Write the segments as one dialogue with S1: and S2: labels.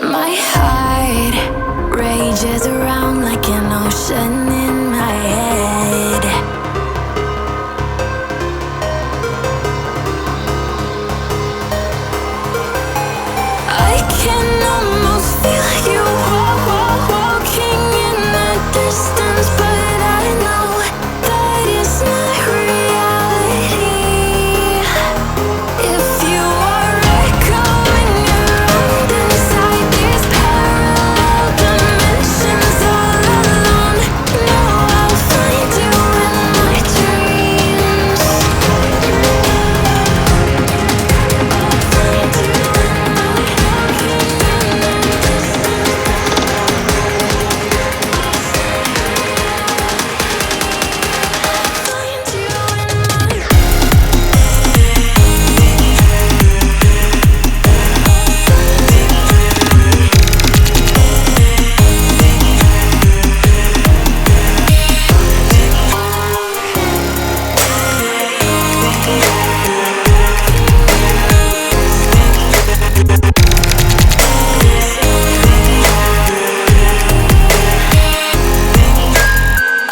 S1: My heart rages around like an ocean in my head. I can almost feel you walking in the distance, but I know that it's not reality. If you are echoing around inside these parallel dimensions all alone, know I'll find you in my dreams. I'll find you in my walking in the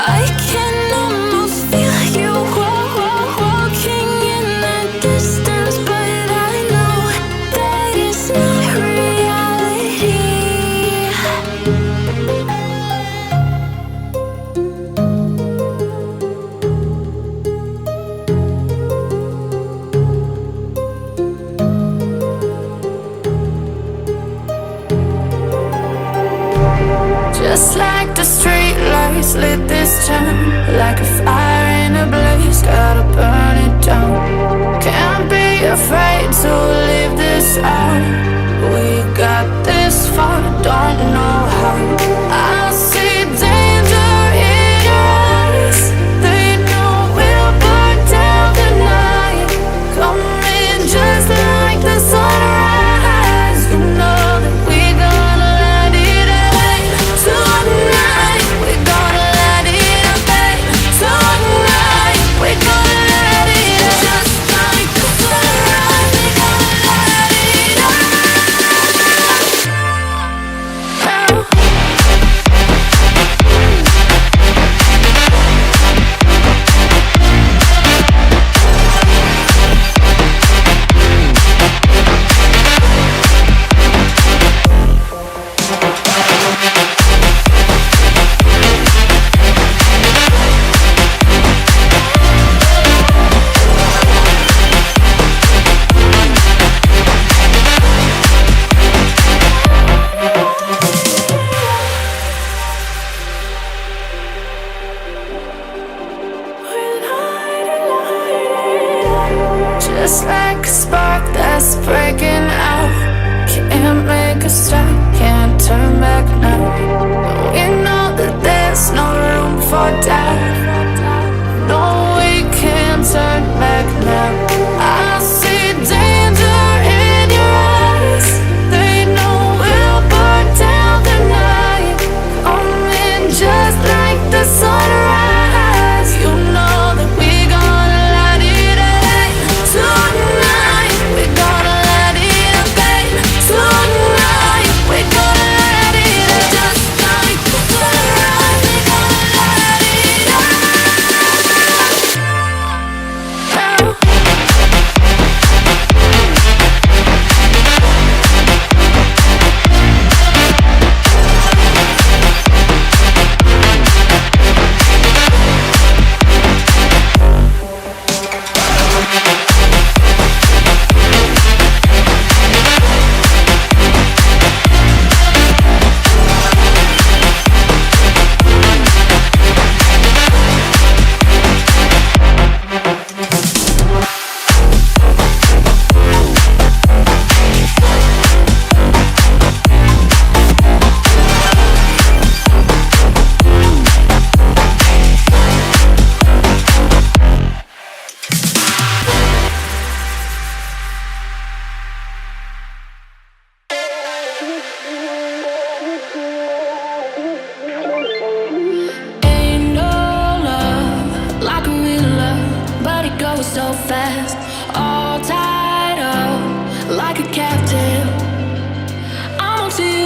S1: I can almost feel you walking in the distance, but I know that it's not reality. Just like the street lights lit this town, like a fire in a blaze, gotta burn it down. Can't be afraid to leave this out. We got this far, don't know how. I see danger in your eyes. They know we'll burn down the night. Coming just like the sunrise. You know that we're gonna let it rain tonight. We're gonna let it rain tonight. We're gonna let it rain just like the sunrise. We're gonna let it rain. Just like a spark that's breaking out. Can't make a stop, can't turn back now. We know that there's no room for doubt. No, we can't turn back now. I see danger in your eyes. They know we'll burn down the night. Coming just like the sunrise. You know that we're gonna let it rain tonight. We're gonna let it rain tonight. We're gonna let it rain just like the sunrise. We're gonna let it rain. So fast, all tied up like a captive. I'm on to you.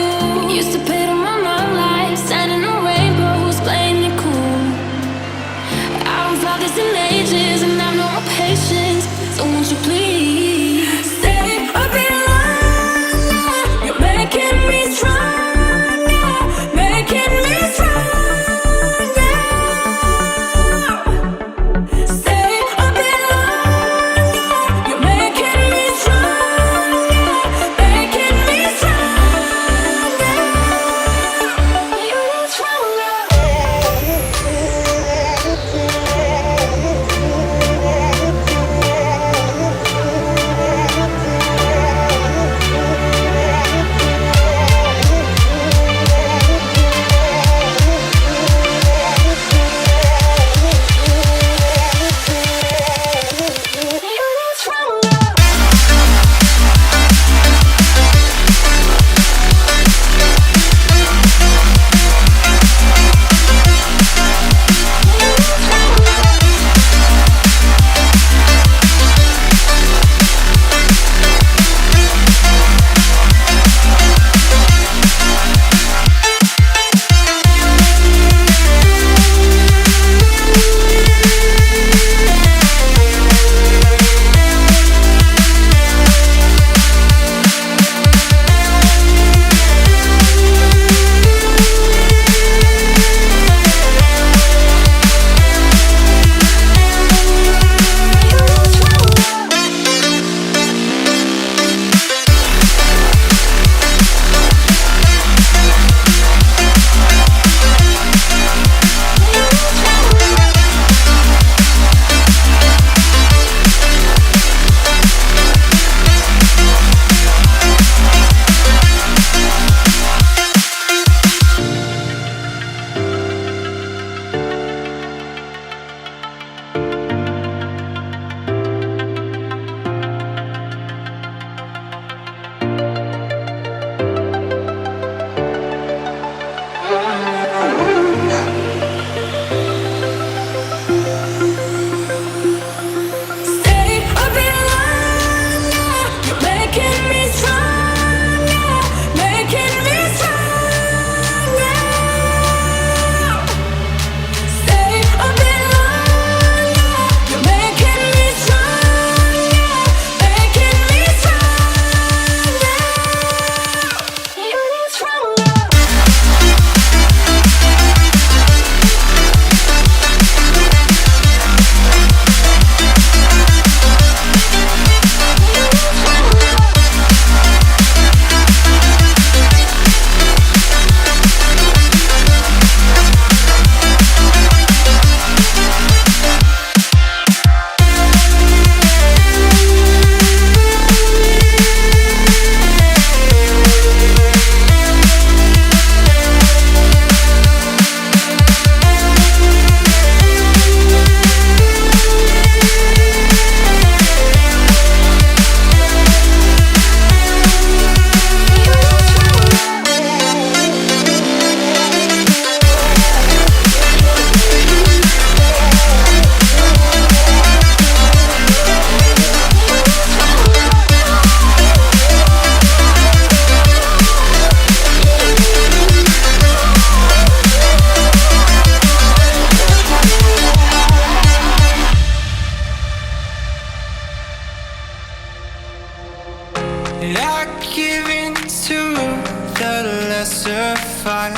S1: the lesser fight.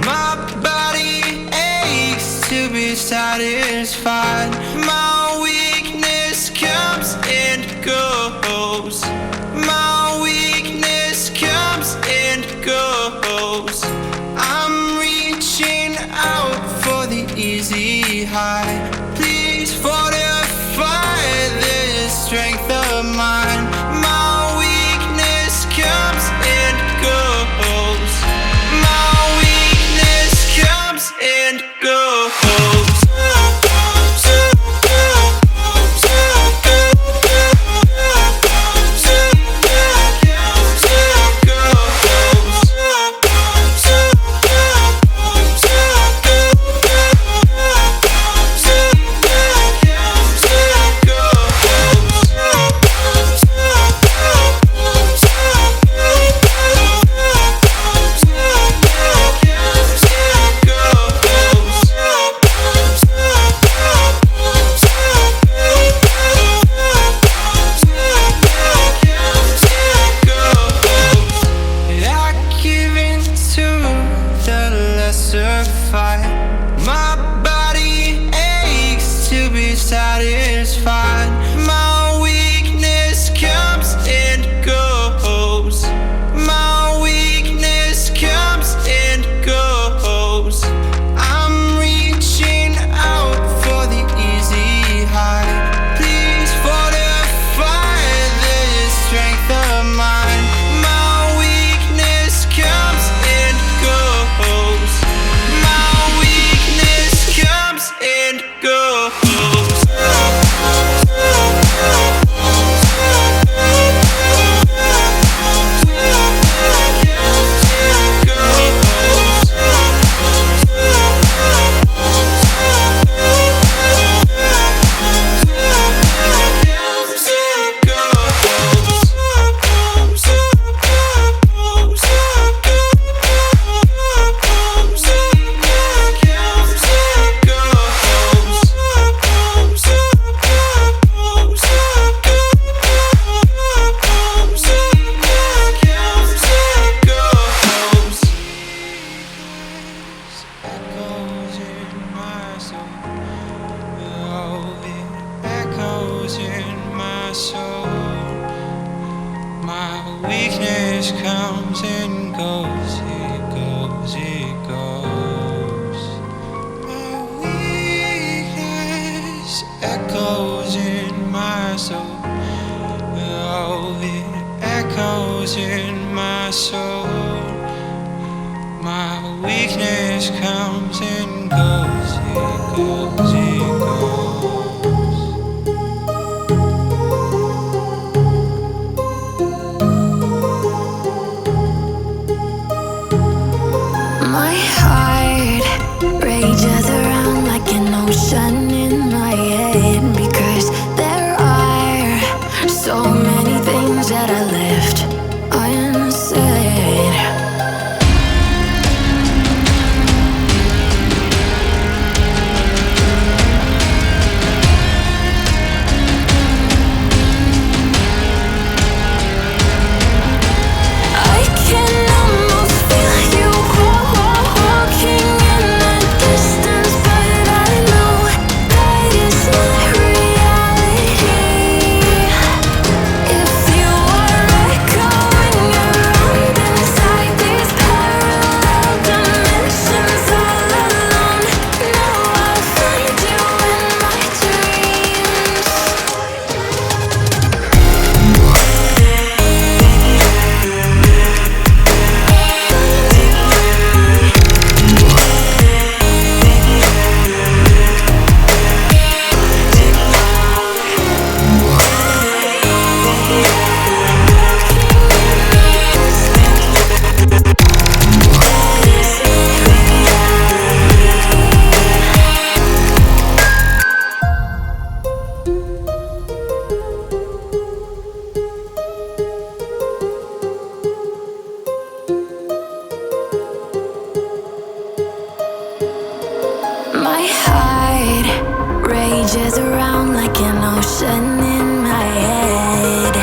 S1: My body aches to be satisfied. My weakness comes and goes. My weakness comes and goes. I'm reaching out for the easy high. Please fortify this strength of mine. My weakness comes and goes. My weakness comes and goes. My body aches to be satisfied. My weakness comes and goes. My weakness comes and goes. I'm reaching out for the easy high. Please fortify this strength of mine. My weakness comes and goes. And go. Weakness comes and goes, it goes, it goes. My weakness echoes in my soul. Oh, it echoes in my soul. My weakness comes and goes, it goes, it goes.
S2: My heart rages around like an ocean in my head, because there are so many things that I left unsaid. I can almost feel you walking in the distance, but I know that it's not reality. If you are echoing around inside these parallel dimensions all alone, now I'll find you in my dreams. My heart rages around like an ocean in my head.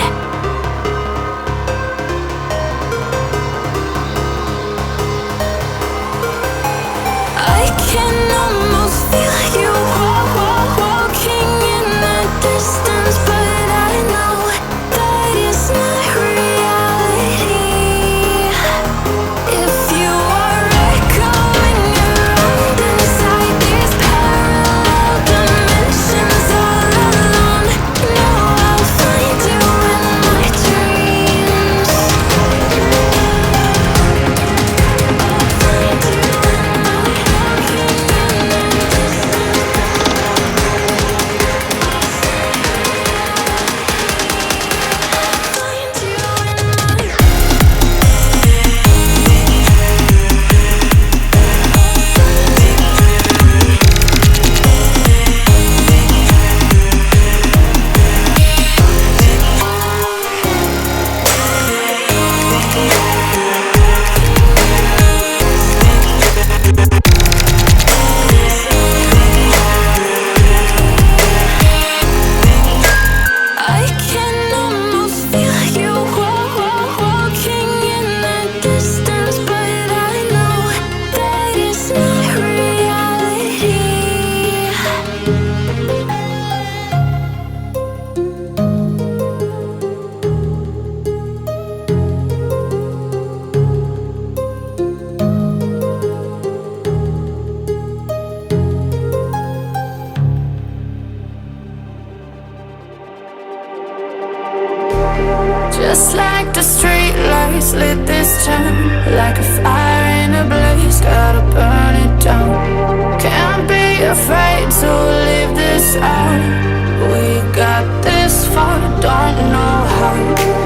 S1: to live this out. We got this far, don't know how.